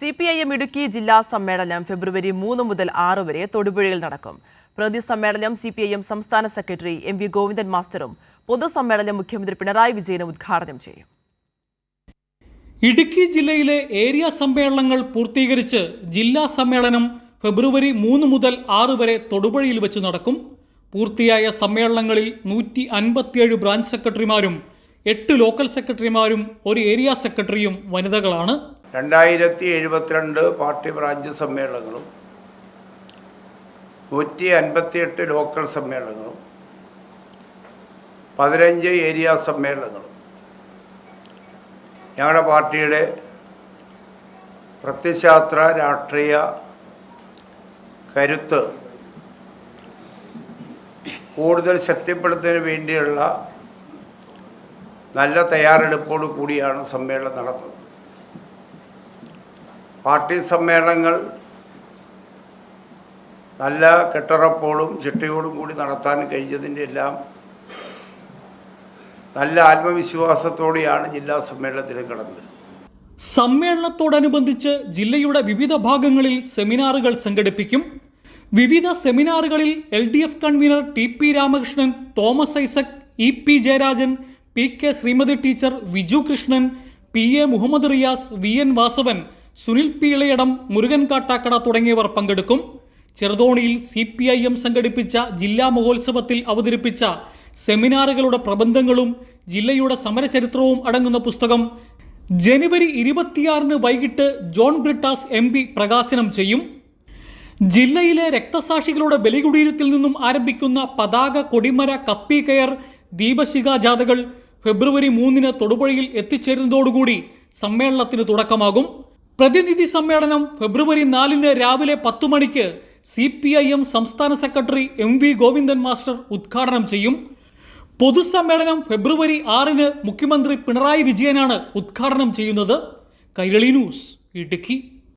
CPIM Idukki ജില്ലാ സമ്മേളനം ഫെബ്രുവരി 3 മുതൽ 6 വരെ തൊടുപുഴയിൽ നടക്കും. പ്രതി സമ്മേളനം CPIM സംസ്ഥാന സെക്രട്ടറി MV ഗോവിന്ദൻ മാസ്റ്ററും പൊതുസമ്മേളനം മുഖ്യമന്ത്രി പിണറായി വിജയനും ഉദ്ഘാടനം ചെയ്യും. ഇടുക്കി ജില്ലയിലെ ഏരിയ സമ്മേളനങ്ങൾ പൂർത്തീകരിച്ച് ജില്ലാ സമ്മേളനം ഫെബ്രുവരി 3 മുതൽ 6 വരെ തൊടുപുഴയിൽ വെച്ച് നടക്കും. പൂർത്തിയായ സമ്മേളനങ്ങളിൽ 157 ബ്രാഞ്ച് സെക്രട്ടറിമാരും 8 ലോക്കൽ സെക്രട്ടറിമാരും ഒരു ഏരിയ സെക്രട്ടറിയും വനിതകളാണ്. 2072 പാർട്ടി ബ്രാഞ്ച് സമ്മേളനങ്ങളും 158 ലോക്കൽ സമ്മേളനങ്ങളും 15 ഏരിയ സമ്മേളനങ്ങളും ഞങ്ങളുടെ പാർട്ടിയുടെ പ്രത്യയശാസ്ത്ര രാഷ്ട്രീയ കരുത്ത് കൂടുതൽ ശക്തിപ്പെടുത്തുന്നതിന് വേണ്ടിയുള്ള നല്ല തയ്യാറെടുപ്പോടു കൂടിയാണ് സമ്മേളനം നടന്നത്. പാർട്ടി സമ്മേളനങ്ങൾ നല്ല കെട്ടുറപ്പോടും ചിട്ടയോടും കൂടി നടത്താൻ കഴിഞ്ഞതിൻ്റെ എല്ലാം നല്ല ആത്മവിശ്വാസത്തോടെയാണ് ജില്ലാ സമ്മേളനത്തിൽ കടന്നത്. സമ്മേളനത്തോടനുബന്ധിച്ച് ജില്ലയുടെ വിവിധ ഭാഗങ്ങളിൽ സെമിനാറുകൾ സംഘടിപ്പിക്കും. വിവിധ സെമിനാറുകളിൽ LDF convener TP Ramakrishnan, Thomas Isaac, EP Jayarajan, PK Sreemathi teacher, Viju Krishnan, PA Muhammad Riyas, VN Vasavan, Sunil P Elayidom, Murukan Kattakada തുടങ്ങിയവർ പങ്കെടുക്കും. ചെറുതോണിയിൽ CPIM സംഘടിപ്പിച്ച ജില്ലാ മഹോത്സവത്തിൽ അവതരിപ്പിച്ച സെമിനാറുകളുടെ പ്രബന്ധങ്ങളും ജില്ലയുടെ സമരചരിത്രവും അടങ്ങുന്ന പുസ്തകം ജനുവരി 26 വൈകിട്ട് ജോൺ ബ്രിട്ടാസ് MP പ്രകാശനം ചെയ്യും. ജില്ലയിലെ രക്തസാക്ഷികളുടെ ബലികുടീരത്തിൽ നിന്നും ആരംഭിക്കുന്ന പതാക, കൊടിമര, കപ്പി കയർ, ദീപശിഖ ജാഥകൾ ഫെബ്രുവരി 3 തൊടുപുഴയിൽ എത്തിച്ചേരുന്നതോടുകൂടി സമ്മേളനത്തിന് തുടക്കമാകും. പ്രതിനിധി സമ്മേളനം ഫെബ്രുവരി 4 രാവിലെ 10 മണിക്ക് CPIM സംസ്ഥാന സെക്രട്ടറി MV ഗോവിന്ദൻ മാസ്റ്റർ ഉദ്ഘാടനം ചെയ്യും. പൊതുസമ്മേളനം ഫെബ്രുവരി 6 മുഖ്യമന്ത്രി പിണറായി വിജയനാണ് ഉദ്ഘാടനം ചെയ്യുന്നത്. കൈരളി ന്യൂസ്, ഇടുക്കി.